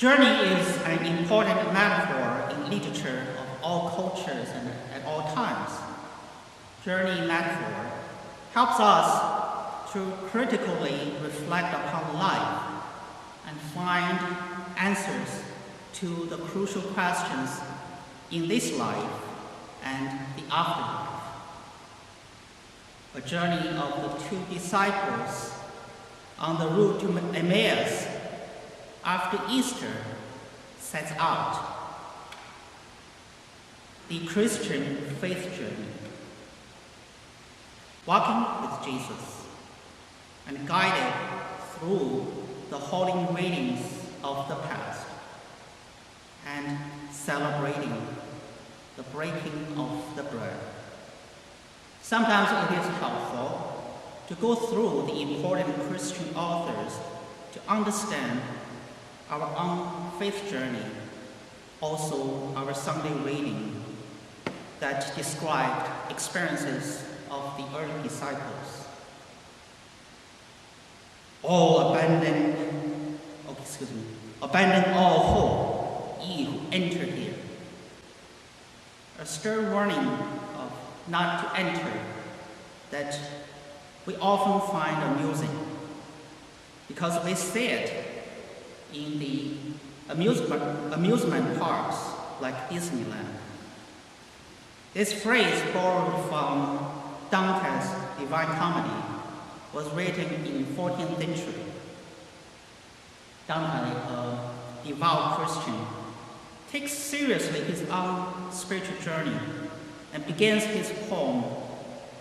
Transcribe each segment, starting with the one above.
Journey is an important metaphor in literature of all cultures and at all times. Journey metaphor helps us to critically reflect upon life and find answers to the crucial questions in this life and the afterlife. A journey of the two disciples on the route to Emmaus after Easter sets out the Christian faith journey, walking with Jesus and guided through the holy readings of the past and celebrating the breaking of the bread. Sometimes it is helpful to go through the important Christian authors to understand our own faith journey, also our Sunday reading that described experiences of the early disciples. Abandon all hope, ye who enter here. A stern warning of not to enter that we often find amusing because we see it in the amusement parks like Disneyland. This phrase, borrowed from Dante's Divine Comedy, was written in 14th century. Dante, a devout Christian, takes seriously his own spiritual journey and begins his poem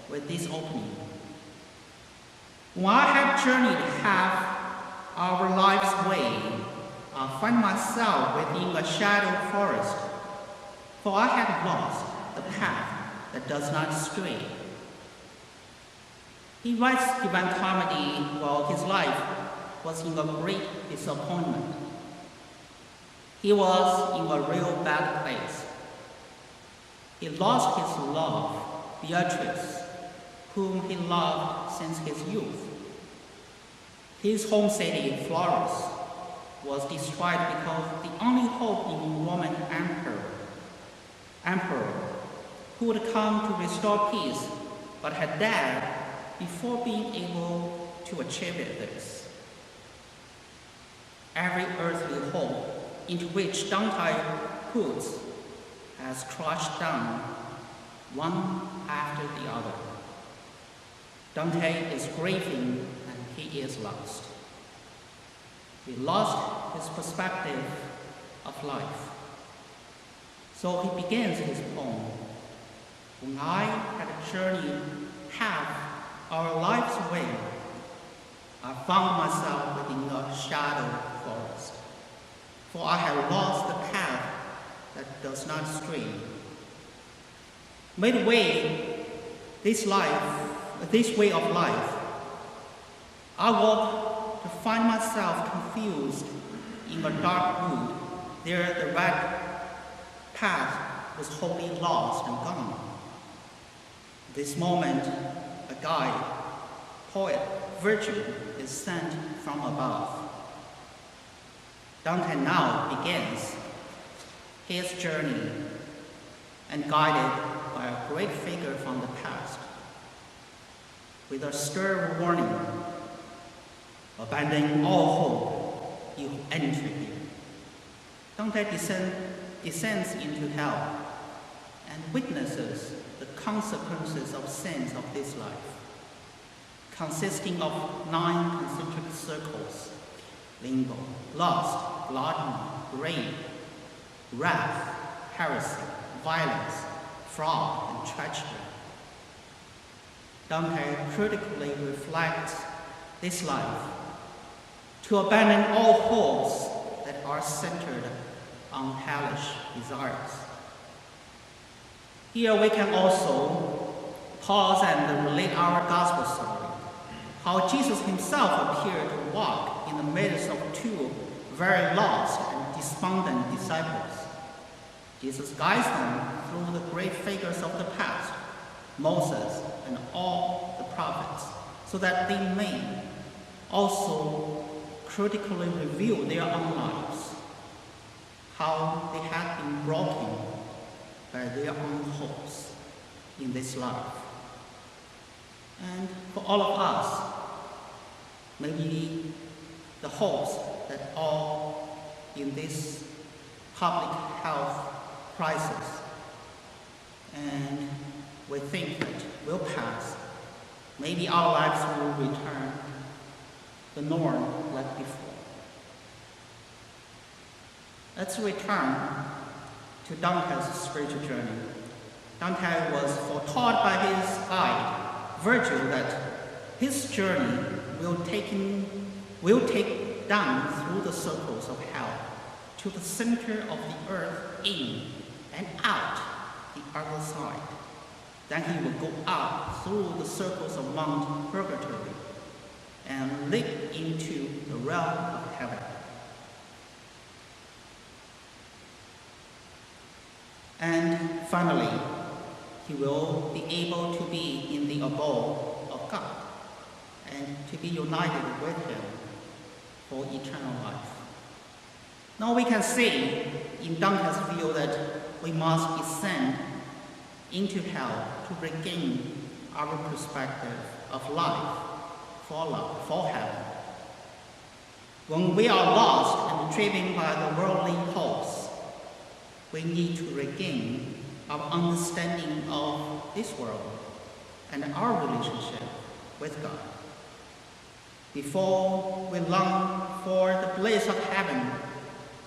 with this opening. When I have journeyed half our life's way, I find myself within a shadowed forest, for I had lost the path that does not stray. He writes Divine Comedy while his life was in a great disappointment. He was in a real bad place. He lost his love, Beatrice, whom he loved since his youth. His home city, Florence, was destroyed because the only hope in Roman emperor who would come to restore peace, but had died before being able to achieve this. Every earthly hope into which Dante puts has crushed down one after the other. Dante is grieving and he is lost. He lost his perspective of life. So he begins his poem. When I had journeyed half our life's way, I found myself within a shadowed forest, for I had lost the path that does not stray. Midway this way of life, I walk to find myself confused in a dark wood. There the red path was wholly lost and gone. This moment, a guide, poet, Virgil is sent from above. Dante now begins his journey and guided by a great figure from the past. With a stern warning, abandon all hope, you enter here. Dante descends into hell and witnesses the consequences of sins of this life, consisting of 9 concentric circles: limbo, lust, gluttony, greed, wrath, heresy, violence, fraud, and treachery. Dante critically reflects this life to abandon all hopes that are centered on hellish desires. Here we can also pause and relate our gospel story, how Jesus himself appeared to walk in the midst of 2 very lost and despondent disciples. Jesus guides them through the great figures of the past, Moses and all the prophets, so that they may also critically review their own lives how they had been broken by their own hopes in this life. And for all of us, maybe the hopes that all in this public health crisis, and we think that will pass. Maybe our lives will return the norm like before. Let's return to Dante's spiritual journey. Dante was foretold by his guide, Virgil, that his journey will take down through the circles of hell to the center of the earth, in and out the other side. Then he will go up through the circles of Mount Purgatory and leap into the realm of heaven. And finally, he will be able to be in the abode of God and to be united with him for eternal life. Now we can see in Dante's view that we must descend into hell to regain our perspective of life for heaven. When we are lost and driven by the worldly hopes, we need to regain our understanding of this world and our relationship with God. Before we long for the bliss of heaven,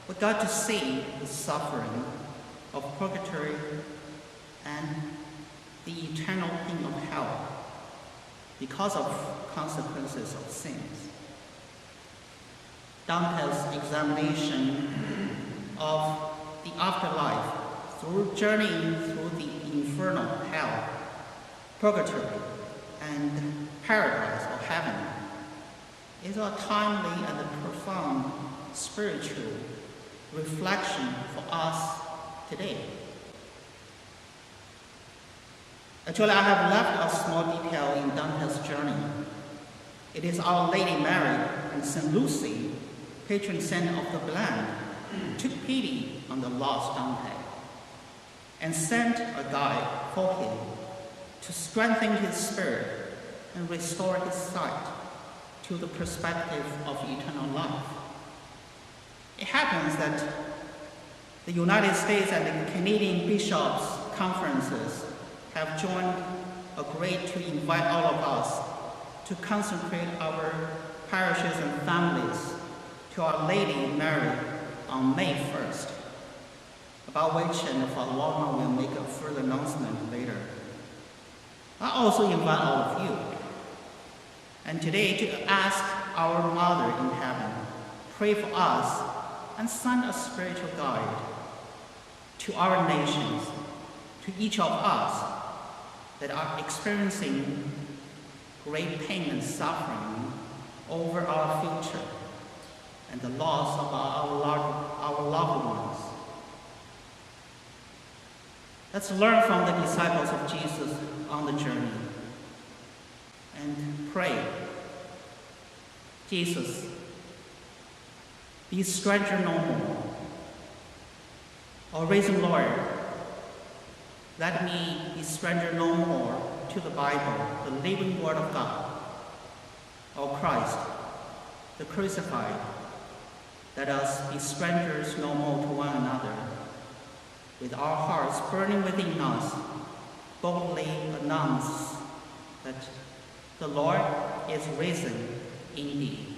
we got to see the suffering of purgatory and the eternal pain of hell because of consequences of sins. Dante's examination of the afterlife through journeying through the infernal hell, purgatory, and paradise or heaven is a timely and a profound spiritual reflection for us today. Actually, I have left a small detail in Dante's journey. It is Our Lady Mary and St. Lucy, patron saint of the blind, took pity on the lost Dante and sent a guide for him to strengthen his spirit and restore his sight to the perspective of eternal life. It happens that the United States and the Canadian Bishops' Conferences have joined agreed to invite all of us to consecrate our parishes and families to Our Lady Mary on May 1st, about which and Father Waldman will make a further announcement later. I also invite all of you, and today to ask our Mother in heaven, pray for us and send a spiritual guide to our nations, to each of us that are experiencing great pain and suffering over our future and the loss of our loved ones. Let's learn from the disciples of Jesus on the journey and pray. Jesus, be stranger no more. O risen Lord, let me be stranger no more to the Bible, the living Word of God. O Christ, the crucified, let us be strangers no more to one another. With our hearts burning within us, boldly announce that the Lord is risen indeed.